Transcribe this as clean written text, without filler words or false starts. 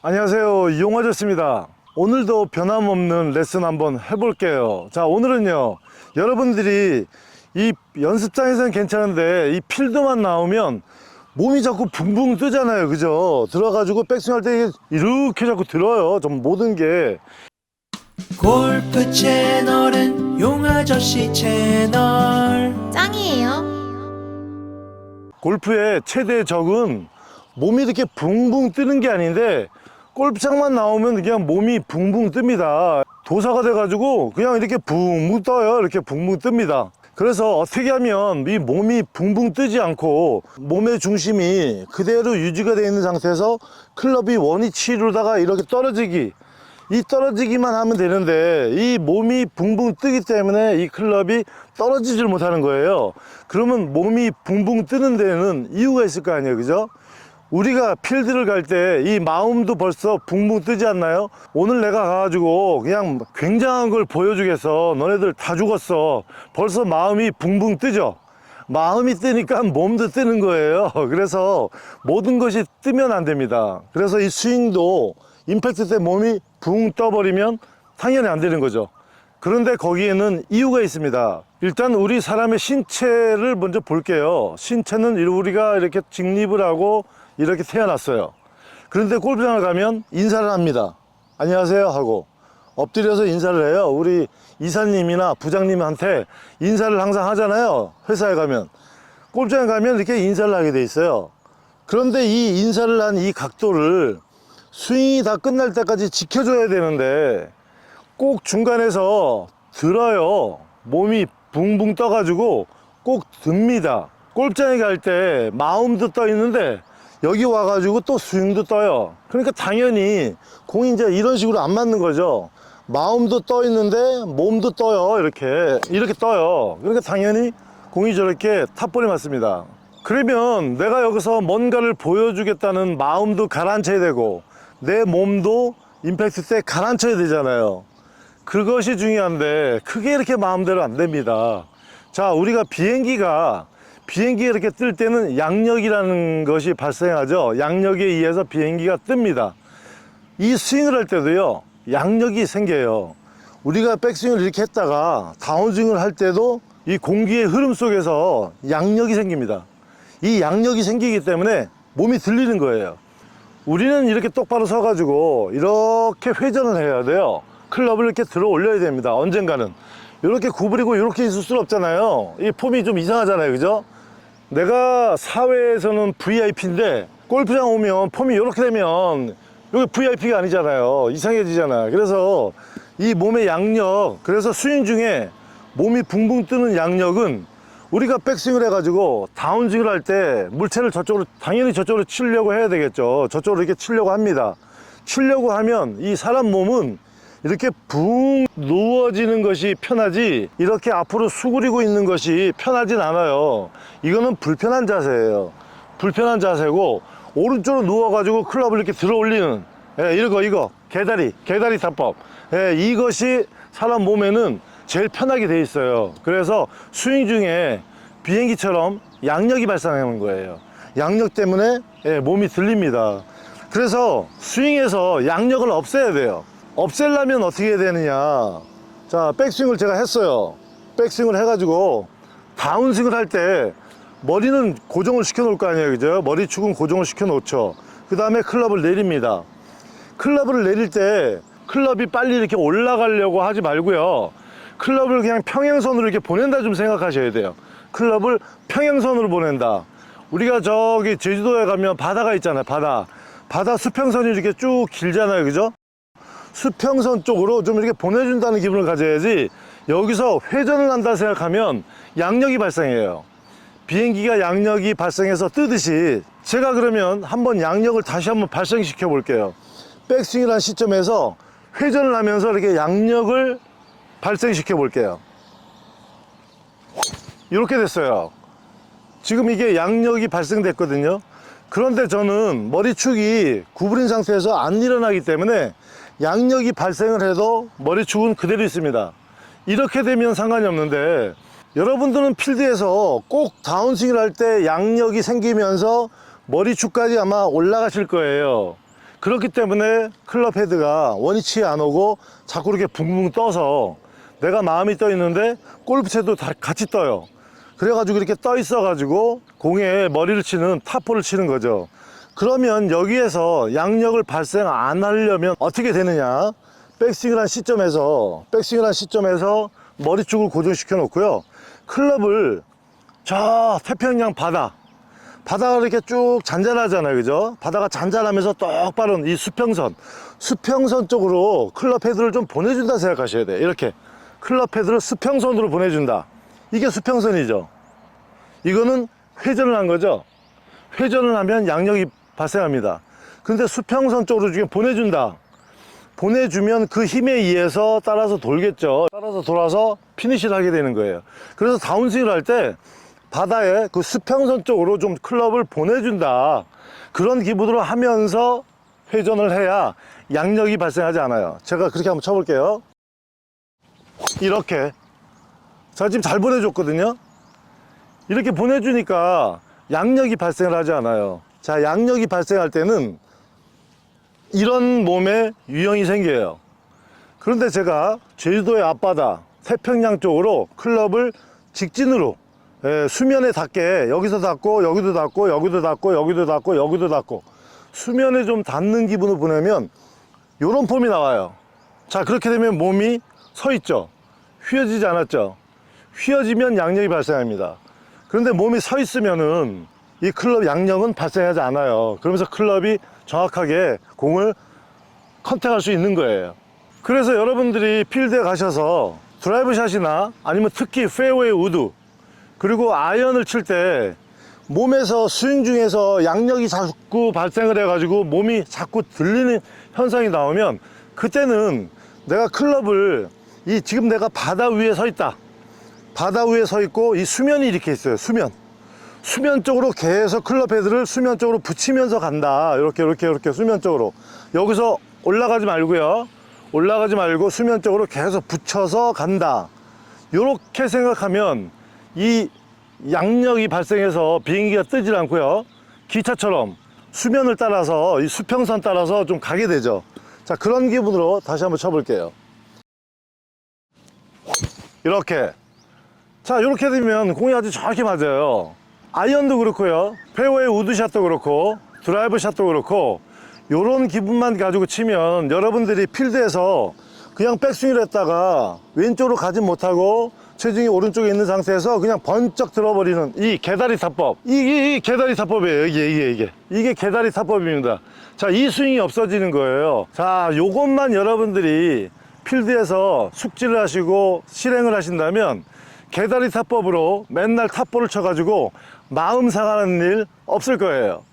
안녕하세요, 이용 아저씨입니다. 오늘도 변함없는 레슨 한번 해볼게요. 자, 오늘은요, 여러분들이 이 연습장에서는 괜찮은데 이 필드만 나오면 몸이 자꾸 붕붕 뜨잖아요, 그죠? 들어가지고 백스윙 할 때 이렇게 자꾸 들어요, 좀 모든 게. 골프 채널은 용아저씨 채널 짱이에요. 골프의 최대의 적은 몸이 이렇게 붕붕 뜨는 게 아닌데 골프장만 나오면 그냥 몸이 붕붕 뜹니다. 도사가 돼가지고 그냥 이렇게 붕붕 떠요. 이렇게 붕붕 뜹니다. 그래서 어떻게 하면 이 몸이 붕붕 뜨지 않고 몸의 중심이 그대로 유지가 되어 있는 상태에서 클럽이 원위치로다가 이렇게 떨어지기, 이 떨어지기만 하면 되는데 이 몸이 붕붕 뜨기 때문에 이 클럽이 떨어지질 못하는 거예요. 그러면 몸이 붕붕 뜨는 데는 이유가 있을 거 아니에요, 그죠? 우리가 필드를 갈 때 이 마음도 벌써 붕붕 뜨지 않나요? 오늘 내가 가가지고 그냥 굉장한 걸 보여주겠어, 너네들 다 죽었어, 벌써 마음이 붕붕 뜨죠. 마음이 뜨니까 몸도 뜨는 거예요. 그래서 모든 것이 뜨면 안 됩니다. 그래서 이 스윙도 임팩트 때 몸이 붕 떠버리면 당연히 안 되는 거죠. 그런데 거기에는 이유가 있습니다. 일단 우리 사람의 신체를 먼저 볼게요. 신체는 우리가 이렇게 직립을 하고 이렇게 태어났어요. 그런데 골프장을 가면 인사를 합니다. 안녕하세요 하고 엎드려서 인사를 해요. 우리 이사님이나 부장님한테 인사를 항상 하잖아요. 회사에 가면. 골프장에 가면 이렇게 인사를 하게 돼 있어요. 그런데 이 인사를 한 이 각도를 스윙이 다 끝날 때까지 지켜줘야 되는데 꼭 중간에서 들어요. 몸이 붕붕 떠가지고 꼭 듭니다. 골프장에 갈 때 마음도 떠 있는데 여기 와가지고 또 스윙도 떠요. 그러니까 당연히 공이 이제 이런 식으로 안 맞는 거죠. 마음도 떠 있는데 몸도 떠요. 이렇게 떠요. 그러니까 당연히 공이 저렇게 탑볼이 맞습니다. 그러면 내가 여기서 뭔가를 보여주겠다는 마음도 가라앉혀야 되고 내 몸도 임팩트 때 가라앉혀야 되잖아요. 그것이 중요한데 그게 이렇게 마음대로 안 됩니다. 자, 우리가 비행기가 이렇게 뜰 때는 양력이라는 것이 발생하죠. 양력에 의해서 비행기가 뜹니다. 이 스윙을 할 때도요, 양력이 생겨요. 우리가 백스윙을 이렇게 했다가 다운스윙을 할 때도 이 공기의 흐름 속에서 양력이 생깁니다. 이 양력이 생기기 때문에 몸이 들리는 거예요. 우리는 이렇게 똑바로 서가지고 이렇게 회전을 해야 돼요. 클럽을 이렇게 들어 올려야 됩니다. 언젠가는 이렇게 구부리고 이렇게 있을 수는 없잖아요. 이 폼이 좀 이상하잖아요, 그죠? 내가 사회에서는 VIP인데 골프장 오면 폼이 이렇게 되면 여기 VIP가 아니잖아요. 이상해지잖아요. 그래서 이 몸의 양력, 그래서 스윙 중에 몸이 붕붕 뜨는 양력은 우리가 백스윙을 해가지고 다운스윙을 할 때 물체를 저쪽으로, 당연히 저쪽으로 치려고 해야 되겠죠. 저쪽으로 이렇게 치려고 합니다. 치려고 하면 이 사람 몸은 이렇게 붕 누워지는 것이 편하지 이렇게 앞으로 수그리고 있는 것이 편하진 않아요. 이거는 불편한 자세예요. 불편한 자세고 오른쪽으로 누워가지고 클럽을 이렇게 들어 올리는, 이거 개다리 타법, 이것이 사람 몸에는 제일 편하게 돼 있어요. 그래서 스윙 중에 비행기처럼 양력이 발생하는 거예요. 양력 때문에 몸이 들립니다. 그래서 스윙에서 양력을 없애야 돼요. 없애려면 어떻게 해야 되느냐. 자, 백스윙을 제가 했어요. 백스윙을 해가지고 다운스윙을 할 때 머리는 고정을 시켜 놓을 거 아니에요, 그죠? 머리축은 고정을 시켜 놓죠. 그 다음에 클럽을 내립니다. 클럽을 내릴 때 클럽이 빨리 이렇게 올라가려고 하지 말고요, 클럽을 그냥 평행선으로 이렇게 보낸다 좀 생각하셔야 돼요. 클럽을 평행선으로 보낸다. 우리가 저기 제주도에 가면 바다가 있잖아요. 바다 수평선이 이렇게 쭉 길잖아요, 그죠? 수평선 쪽으로 좀 이렇게 보내준다는 기분을 가져야지, 여기서 회전을 한다 생각하면 양력이 발생해요. 비행기가 양력이 발생해서 뜨듯이 제가 그러면 한번 양력을 다시 한번 발생시켜 볼게요. 백스윙이라는 시점에서 회전을 하면서 이렇게 양력을 발생시켜 볼게요. 이렇게 됐어요. 지금 이게 양력이 발생됐거든요. 그런데 저는 머리축이 구부린 상태에서 안 일어나기 때문에 양력이 발생을 해도 머리축은 그대로 있습니다. 이렇게 되면 상관이 없는데, 여러분들은 필드에서 꼭 다운스윙을 할 때 양력이 생기면서 머리축까지 아마 올라가실 거예요. 그렇기 때문에 클럽 헤드가 원위치에 안 오고 자꾸 이렇게 붕붕 떠서 내가 마음이 떠 있는데 골프채도 다 같이 떠요. 그래가지고 이렇게 떠 있어가지고 공에 머리를 치는 탑볼을 치는 거죠. 그러면 여기에서 양력을 발생 안 하려면 어떻게 되느냐? 백스윙을 한 시점에서 머리 쪽을 고정시켜 놓고요. 클럽을 저 태평양 바다가 이렇게 쭉 잔잔하잖아요, 그죠? 바다가 잔잔하면서 똑바른 이 수평선 쪽으로 클럽 헤드를 좀 보내준다 생각하셔야 돼요. 이렇게 클럽 헤드를 수평선으로 보내준다. 이게 수평선이죠. 이거는 회전을 한 거죠. 회전을 하면 양력이 발생합니다. 근데 수평선 쪽으로 지금 보내준다. 보내주면 그 힘에 의해서 따라서 돌겠죠. 따라서 돌아서 피니시를 하게 되는 거예요. 그래서 다운스윙을 할 때 바다에 그 수평선 쪽으로 좀 클럽을 보내준다. 그런 기분으로 하면서 회전을 해야 양력이 발생하지 않아요. 제가 그렇게 한번 쳐볼게요. 이렇게. 자, 지금 잘 보내줬거든요. 이렇게 보내주니까 양력이 발생을 하지 않아요. 자, 양력이 발생할 때는 이런 몸에 유형이 생겨요. 그런데 제가 제주도의 앞바다 태평양 쪽으로 클럽을 직진으로 수면에 닿게 여기서 닿고 여기도 닿고 여기도 닿고 여기도 닿고 여기도 닿고 수면에 좀 닿는 기분을 보내면 요런 폼이 나와요. 자, 그렇게 되면 몸이 서 있죠. 휘어지지 않았죠. 휘어지면 양력이 발생합니다. 그런데 몸이 서 있으면은 이 클럽 양력은 발생하지 않아요. 그러면서 클럽이 정확하게 공을 컨택할 수 있는 거예요. 그래서 여러분들이 필드에 가셔서 드라이브 샷이나 아니면 특히 페어웨이 우드 그리고 아이언을 칠 때 몸에서 스윙 중에서 양력이 자꾸 발생을 해가지고 몸이 자꾸 들리는 현상이 나오면 그때는 내가 클럽을 지금 내가 바다 위에 서 있다. 바다 위에 서 있고 이 수면이 이렇게 있어요. 수면 쪽으로 계속 클럽 헤드를 수면 쪽으로 붙이면서 간다. 이렇게 수면 쪽으로. 여기서 올라가지 말고요. 올라가지 말고 수면 쪽으로 계속 붙여서 간다. 이렇게 생각하면 이 양력이 발생해서 비행기가 뜨질 않고요. 기차처럼 수면을 따라서 이 수평선 따라서 좀 가게 되죠. 자, 그런 기분으로 다시 한번 쳐볼게요. 이렇게. 자, 이렇게 되면 공이 아주 정확히 맞아요. 아이언도 그렇고요. 페어웨이 우드샷도 그렇고 드라이브 샷도 그렇고 요런 기분만 가지고 치면 여러분들이 필드에서 그냥 백스윙을 했다가 왼쪽으로 가지 못하고 체중이 오른쪽에 있는 상태에서 그냥 번쩍 들어버리는 이 개다리 타법. 이 개다리 타법이에요. 이게 개다리 타법입니다. 자, 이 스윙이 없어지는 거예요. 자, 요것만 여러분들이 필드에서 숙지를 하시고 실행을 하신다면 개다리 타법으로 맨날 탑볼을 쳐가지고 마음 상하는 일 없을 거예요.